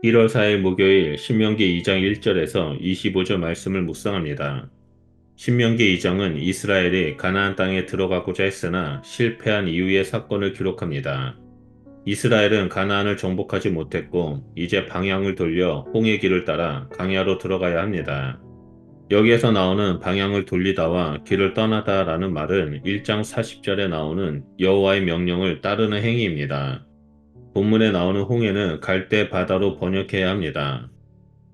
1월 4일 목요일 신명기 2장 1절에서 25절 말씀을 묵상합니다. 신명기 2장은 이스라엘이 가나안 땅에 들어가고자 했으나 실패한 이후의 사건을 기록합니다. 이스라엘은 가나안을 정복하지 못했고 이제 방향을 돌려 홍해 길을 따라 광야로 들어가야 합니다. 여기에서 나오는 방향을 돌리다와 길을 떠나다라는 말은 1장 40절에 나오는 여호와의 명령을 따르는 행위입니다. 본문에 나오는 홍해는 갈대 바다로 번역해야 합니다.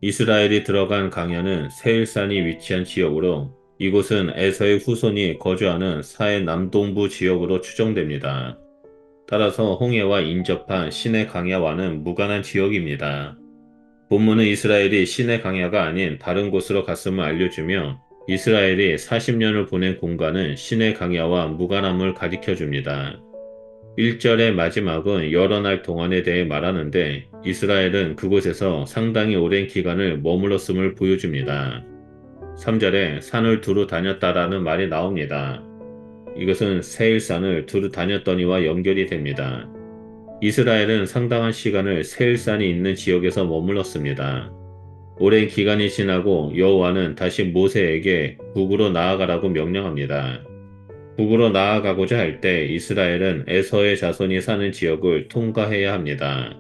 이스라엘이 들어간 광야는 세일산이 위치한 지역으로 이곳은 에서의 후손이 거주하는 사해 남동부 지역으로 추정됩니다. 따라서 홍해와 인접한 시내 광야와는 무관한 지역입니다. 본문은 이스라엘이 시내 광야가 아닌 다른 곳으로 갔음을 알려주며 이스라엘이 40년을 보낸 공간은 시내 광야와 무관함을 가리켜줍니다. 1절의 마지막은 여러 날 동안에 대해 말하는데 이스라엘은 그곳에서 상당히 오랜 기간을 머물렀음을 보여줍니다. 3절에 산을 두루 다녔다라는 말이 나옵니다. 이것은 세일산을 두루 다녔더니와 연결이 됩니다. 이스라엘은 상당한 시간을 세일산이 있는 지역에서 머물렀습니다. 오랜 기간이 지나고 여호와는 다시 모세에게 북으로 나아가라고 명령합니다. 북으로 나아가고자 할 때 이스라엘은 에서의 자손이 사는 지역을 통과해야 합니다.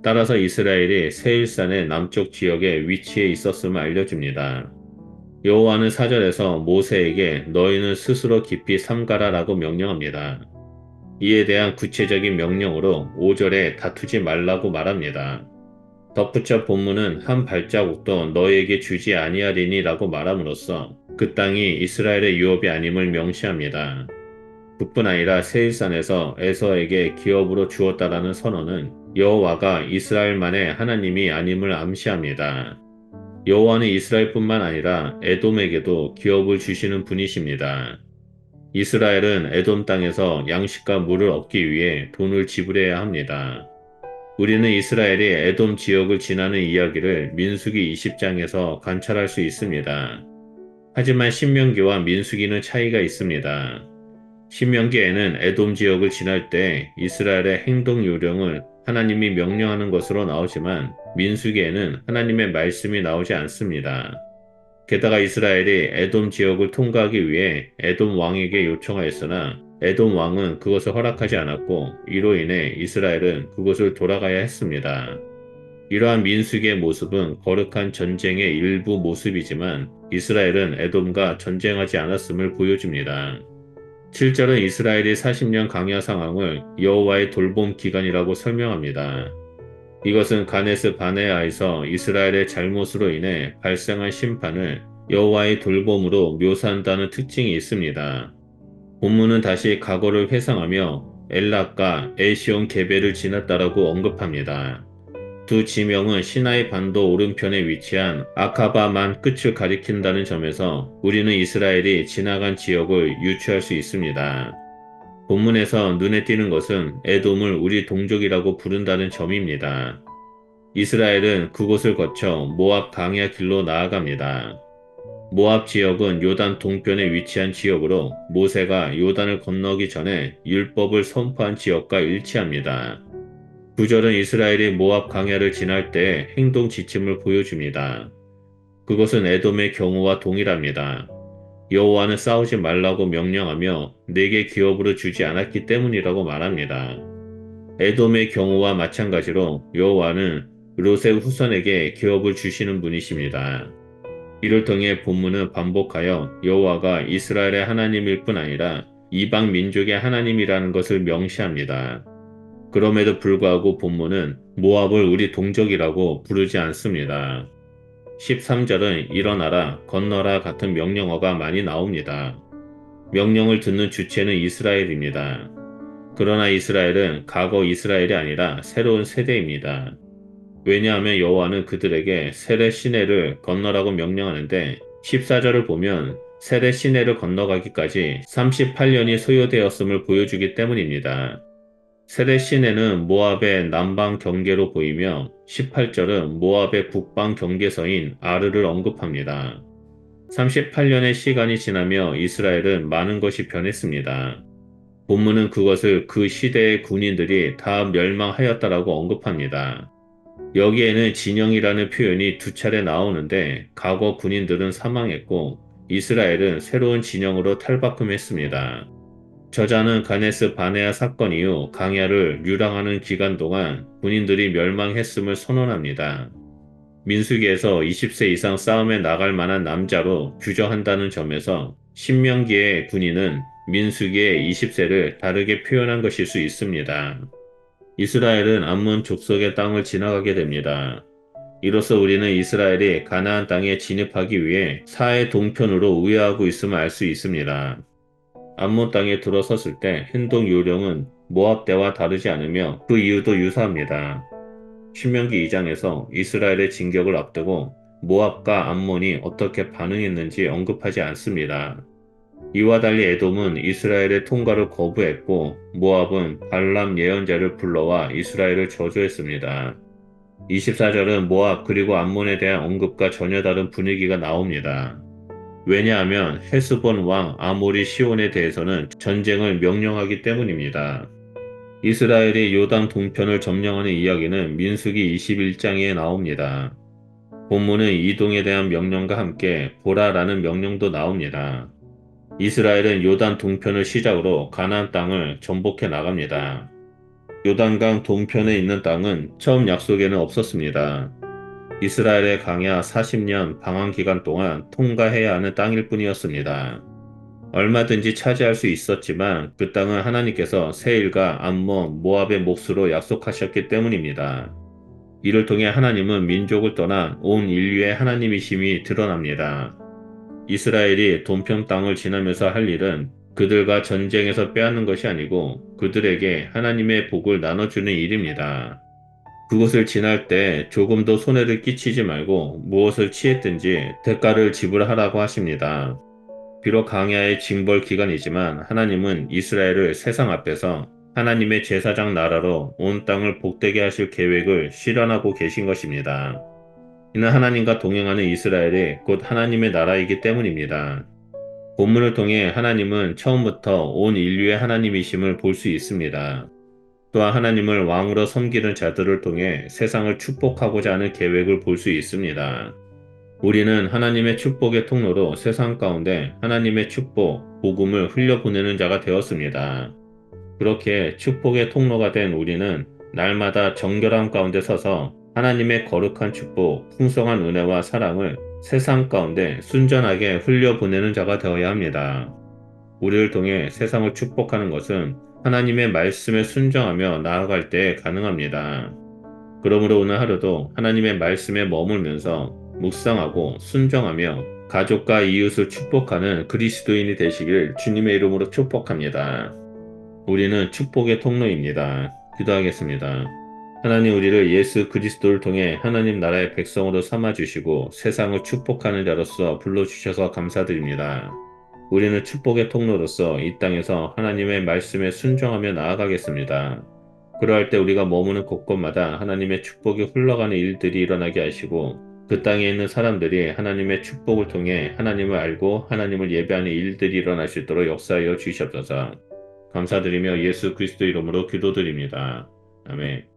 따라서 이스라엘이 세일산의 남쪽 지역에 위치해 있었음을 알려줍니다. 여호와는 4절에서 모세에게 너희는 스스로 깊이 삼가라라고 명령합니다. 이에 대한 구체적인 명령으로 5절에 다투지 말라고 말합니다. 덧붙여 본문은 한 발자국도 너희에게 주지 아니하리니라고 말함으로써 그 땅이 이스라엘의 유업이 아님을 명시합니다. 뿐 아니라 세일산에서 에서에게 기업으로 주었다라는 선언은 여호와가 이스라엘만의 하나님이 아님을 암시합니다. 여호와는 이스라엘뿐만 아니라 에돔에게도 기업을 주시는 분이십니다. 이스라엘은 에돔 땅에서 양식과 물을 얻기 위해 돈을 지불해야 합니다. 우리는 이스라엘이 에돔 지역을 지나는 이야기를 민수기 20장에서 관찰할 수 있습니다. 하지만 신명기와 민수기는 차이가 있습니다. 신명기에는 에돔 지역을 지날 때 이스라엘의 행동 요령을 하나님이 명령하는 것으로 나오지만 민수기에는 하나님의 말씀이 나오지 않습니다. 게다가 이스라엘이 에돔 지역을 통과하기 위해 에돔 왕에게 요청하였으나 에돔 왕은 그것을 허락하지 않았고 이로 인해 이스라엘은 그곳을 돌아가야 했습니다. 이러한 민수기의 모습은 거룩한 전쟁의 일부 모습이지만 이스라엘은 에돔과 전쟁하지 않았음을 보여줍니다. 7절은 이스라엘이 40년 광야 상황을 여호와의 돌봄 기간이라고 설명합니다. 이것은 가네스 바네아에서 이스라엘의 잘못으로 인해 발생한 심판을 여호와의 돌봄으로 묘사한다는 특징이 있습니다. 본문은 다시 과거를 회상하며 엘락과 에시온 게베를 지났다라고 언급합니다. 두 지명은 시나이 반도 오른편에 위치한 아카바만 끝을 가리킨다는 점에서 우리는 이스라엘이 지나간 지역을 유추할 수 있습니다. 본문에서 눈에 띄는 것은 에돔을 우리 동족이라고 부른다는 점입니다. 이스라엘은 그곳을 거쳐 모압 광야 길로 나아갑니다. 모압 지역은 요단 동편에 위치한 지역으로 모세가 요단을 건너기 전에 율법을 선포한 지역과 일치합니다. 9절은 이스라엘이 모압 광야를 지날 때 행동 지침을 보여줍니다. 그것은 에돔의 경우와 동일합니다. 여호와는 싸우지 말라고 명령하며 내게 기업으로 주지 않았기 때문이라고 말합니다. 에돔의 경우와 마찬가지로 여호와는 롯의 후손에게 기업을 주시는 분이십니다. 이를 통해 본문은 반복하여 여호와가 이스라엘의 하나님일 뿐 아니라 이방 민족의 하나님이라는 것을 명시합니다. 그럼에도 불구하고 본문은 모압을 우리 동족이라고 부르지 않습니다. 13절은 일어나라, 건너라 같은 명령어가 많이 나옵니다. 명령을 듣는 주체는 이스라엘입니다. 그러나 이스라엘은 과거 이스라엘이 아니라 새로운 세대입니다. 왜냐하면 여호와는 그들에게 세례 시내를 건너라고 명령하는데 14절을 보면 세례 시내를 건너가기까지 38년이 소요되었음을 보여주기 때문입니다. 세례 시내는 모압의 남방 경계로 보이며 18절은 모압의 북방 경계서인 아르를 언급합니다. 38년의 시간이 지나며 이스라엘은 많은 것이 변했습니다. 본문은 그것을 그 시대의 군인들이 다 멸망하였다라고 언급합니다. 여기에는 진영이라는 표현이 두 차례 나오는데 과거 군인들은 사망했고 이스라엘은 새로운 진영으로 탈바꿈했습니다. 저자는 가네스 바네아 사건 이후 강야를 유랑하는 기간 동안 군인들이 멸망했음을 선언합니다. 민수기에서 20세 이상 싸움에 나갈 만한 남자로 규정한다는 점에서 신명기의 군인은 민수기의 20세를 다르게 표현한 것일 수 있습니다. 이스라엘은 암몬 족속의 땅을 지나가게 됩니다. 이로써 우리는 이스라엘이 가나안 땅에 진입하기 위해 사해 동편으로 우회하고 있음을 알 수 있습니다. 암몬 땅에 들어섰을 때 행동 요령은 모압 때와 다르지 않으며 그 이유도 유사합니다. 신명기 2장에서 이스라엘의 진격을 앞두고 모압과 암몬이 어떻게 반응했는지 언급하지 않습니다. 이와 달리 에돔은 이스라엘의 통과를 거부했고 모압은 발람 예언자를 불러와 이스라엘을 저주했습니다. 24절은 모압 그리고 암몬에 대한 언급과 전혀 다른 분위기가 나옵니다. 왜냐하면 헤스본 왕 아모리 시온에 대해서는 전쟁을 명령하기 때문입니다. 이스라엘이 요단 동편을 점령하는 이야기는 민수기 21장에 나옵니다. 본문은 이동에 대한 명령과 함께 보라라는 명령도 나옵니다. 이스라엘은 요단 동편을 시작으로 가나안 땅을 정복해 나갑니다. 요단강 동편에 있는 땅은 처음 약속에는 없었습니다. 이스라엘의 강야 40년 방한 기간 동안 통과해야 하는 땅일 뿐이었습니다. 얼마든지 차지할 수 있었지만 그 땅은 하나님께서 세일과 암몬, 모압의 몫으로 약속하셨기 때문입니다. 이를 통해 하나님은 민족을 떠난 온 인류의 하나님이심이 드러납니다. 이스라엘이 동편 땅을 지나면서 할 일은 그들과 전쟁에서 빼앗는 것이 아니고 그들에게 하나님의 복을 나눠주는 일입니다. 그곳을 지날 때 조금도 손해를 끼치지 말고 무엇을 취했든지 대가를 지불하라고 하십니다. 비록 강야의 징벌 기간이지만 하나님은 이스라엘을 세상 앞에서 하나님의 제사장 나라로 온 땅을 복되게 하실 계획을 실현하고 계신 것입니다. 이는 하나님과 동행하는 이스라엘이 곧 하나님의 나라이기 때문입니다. 본문을 통해 하나님은 처음부터 온 인류의 하나님이심을 볼 수 있습니다. 또한 하나님을 왕으로 섬기는 자들을 통해 세상을 축복하고자 하는 계획을 볼 수 있습니다. 우리는 하나님의 축복의 통로로 세상 가운데 하나님의 축복, 복음을 흘려보내는 자가 되었습니다. 그렇게 축복의 통로가 된 우리는 날마다 정결함 가운데 서서 하나님의 거룩한 축복, 풍성한 은혜와 사랑을 세상 가운데 순전하게 흘려보내는 자가 되어야 합니다. 우리를 통해 세상을 축복하는 것은 하나님의 말씀에 순종하며 나아갈 때 가능합니다. 그러므로 오늘 하루도 하나님의 말씀에 머물면서 묵상하고 순종하며 가족과 이웃을 축복하는 그리스도인이 되시길 주님의 이름으로 축복합니다. 우리는 축복의 통로입니다. 기도하겠습니다. 하나님 우리를 예수 그리스도를 통해 하나님 나라의 백성으로 삼아주시고 세상을 축복하는 자로서 불러주셔서 감사드립니다. 우리는 축복의 통로로서 이 땅에서 하나님의 말씀에 순종하며 나아가겠습니다. 그러할 때 우리가 머무는 곳곳마다 하나님의 축복이 흘러가는 일들이 일어나게 하시고 그 땅에 있는 사람들이 하나님의 축복을 통해 하나님을 알고 하나님을 예배하는 일들이 일어날 수 있도록 역사하여 주시옵소서. 감사드리며 예수 그리스도 이름으로 기도드립니다. 아멘.